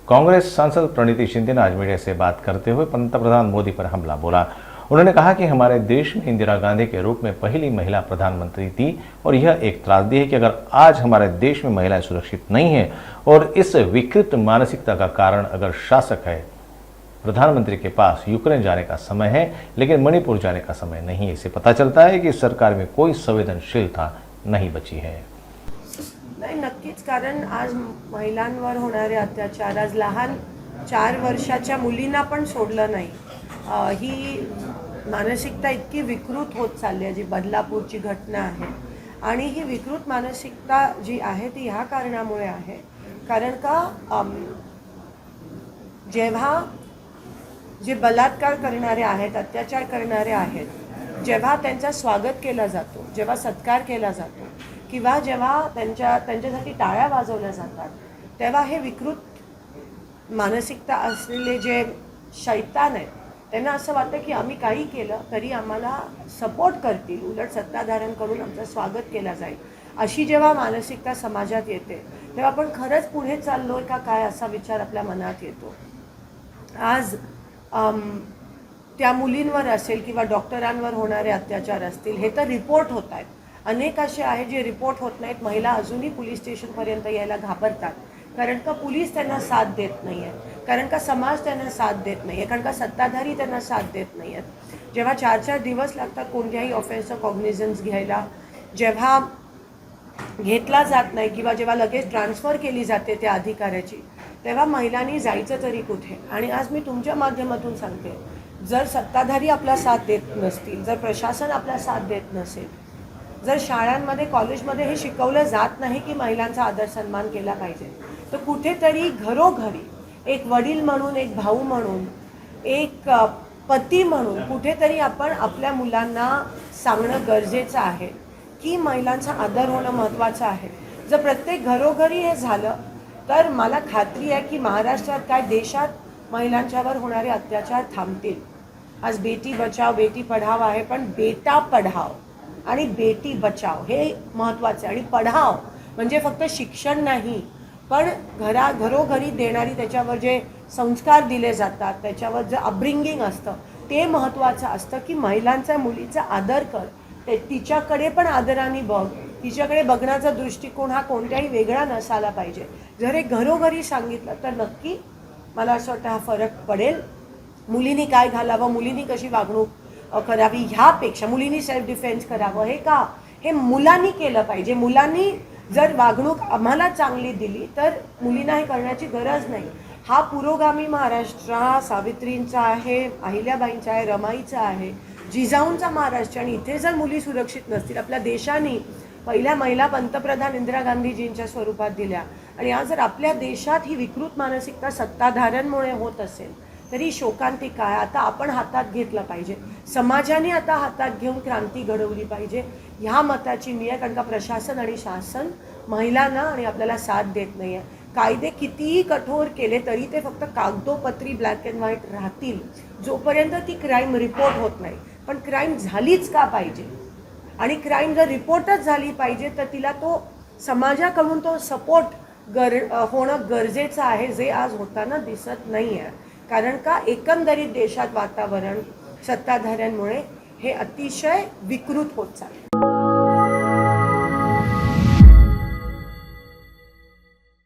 कांग्रेस सांसद प्रणीति शिंदे ने आज मीडिया से बात करते हुए पंतप्रधान मोदी पर हमला बोला। उन्होंने कहा कि हमारे देश में इंदिरा गांधी के रूप में पहली महिला प्रधानमंत्री थी और यह एक त्रासदी है कि अगर आज हमारे देश में महिलाएं सुरक्षित नहीं हैं और इस विकृत मानसिकता का कारण अगर शासक है, प्रधानमंत्री के पास यूक्रेन जाने का समय है लेकिन मणिपुर जाने का समय नहीं है। इससे पता चलता है कि सरकार में कोई संवेदनशीलता नहीं बची है। नाही, नक्कीच, कारण आज महिलांवर होणारे अत्याचार, आज लहान 4 वर्षाच्या मुलींना पण सोडलं नाही, ही मानसिकता इतकी विकृत होत चालली आहे, जी बदलापूरची घटना आहे। आणि ही विकृत मानसिकता जी आहे ती ह्या कारणामुळे आहे, कारण का जेव्हा जे बलात्कार करणारे आहेत, अत्याचार करणारे आहेत, जेव्हा त्यांचा स्वागत केला जातो, जेव्हा सत्कार केला जातो किंवा जेव्हा त्यांच्यासाठी टाळ्या वाजवल्या जातात, तेव्हा हे विकृत मानसिकता असलेले जे शैतान आहेत त्यांना असं वाटतं की आम्ही काही केलं तरी आम्हाला सपोर्ट करतील, उलट सत्ताधाऱ्यांकडून आमचं स्वागत केलं जाईल। अशी जेव्हा मानसिकता समाजात येते तेव्हा आपण खरंच पुढे चाललोय का काय असा विचार आपल्या मनात येतो। आज त्या मुलींवर असेल किंवा डॉक्टरांवर होणारे अत्याचार असतील, हे तर रिपोर्ट होत आहेत। अनेक असे आहेत जे रिपोर्ट होत नाहीत। महिला अजूनही पोलीस स्टेशनपर्यंत यायला घाबरतात, कारण का पोलीस त्यांना साथ देत नाही आहे, कारण का समाज त्यांना साथ देत नाही आहे, कारण का सत्ताधारी त्यांना साथ देत नाही आहेत। जेव्हा 4-4 दिवस लागतात कोणत्याही ऑफेन्सचं कॉग्निझन्स घ्यायला, जेव्हा घेतला जात नाही किंवा जेव्हा लगेच ट्रान्सफर केली जाते त्या अधिकाऱ्याची, तेव्हा महिलांनी जायचं तरी कुठे। आणि आज मी तुमच्या माध्यमातून सांगते, जर सत्ताधारी आपला साथ देत नसतील, जर प्रशासन आपला साथ देत नसेल, जर शाळांमध्ये कॉलेजमध्ये हे शिकवलं जात नाही की महिलांचा आदर सन्मान केला पाहिजे, तर कुठेतरी घरोघरी एक वडील म्हणून, एक भाऊ म्हणून, एक पती म्हणून कुठेतरी आपण आपल्या मुलांना सांगणं गरजेचं आहे की महिलांचा आदर होणं महत्त्वाचं आहे। जर प्रत्येक घरोघरी हे झालं तर मला खात्री आहे की महाराष्ट्रात काय देशात महिलांच्यावर होणारे अत्याचार थांबतील। आज बेटी बचाव बेटी पढाव आहे, पण बेटा पढाव आणि बेटी बचाव हे महत्त्वाचं आहे। आणि पढाव म्हणजे फक्त शिक्षण नाही, पण घरोघरी देणारी त्याच्यावर जे संस्कार दिले जातात, त्याच्यावर जे अपब्रिंगिंग असतं ते महत्त्वाचं असतं की महिलांचा, मुलीचा आदर कर, तिच्याकडे पण आदराने बघ, तिच्याकडे बघण्याचा दृष्टिकोन हा कोणत्याही वेगळा नसायला पाहिजे। जर हे घरोघरी सांगितलं तर नक्की मला असं वाटतं हा फरक पडेल। मुलींनी काय घालावं, मुलींनी कशी वागणूक करावी, ह्यापेक्षा मुलींनी सेल्फ डिफेन्स करावं, हे मुलांनी केलं पाहिजे। मुलांनी जर वागणूक आम्हाला चांगली दिली तर मुलींना हे करण्याची गरज नाही। हा पुरोगामी महाराष्ट्र हा सावित्रींचा आहे, अहिल्याबाईंचा आहे, रमाईचा आहे, जिजाऊंचा महाराष्ट्र। आणि इथे जर मुली सुरक्षित नसतील, आपल्या देशाने पहिल्या महिला पंतप्रधान इंदिरा गांधीजींच्या स्वरूपात दिल्या, आणि आज जर आपल्या देशात ही विकृत मानसिकता सत्ताधाऱ्यांमुळे होत असेल तरी शोकांतिका आहे। आता आपण हातात घेतलं पाहिजे, समाजाने आता हातात घेऊन क्रांती घडवली पाहिजे, ह्या मताची मी आहे। कारण का प्रशासन आणि शासन महिलांना आणि आपल्याला साथ देत नाही आहे। कायदे कितीही कठोर केले तरी ते फक्त कागदोपत्री ब्लॅक अँड व्हाईट राहतील जोपर्यंत ती क्राईम रिपोर्ट होत नाही। पण क्राईम झालीच का पाहिजे, आणि क्राईम जर रिपोर्टच झाली पाहिजे तर तिला तो समाजाकडून तो सपोर्ट होणं गरजेचं आहे, जे आज होताना दिसत नाही आहे। कारण का एकंदरीत देशात वातावरण सत्ताधाऱ्यांमुळे हे अतिशय विकृत होत चालले।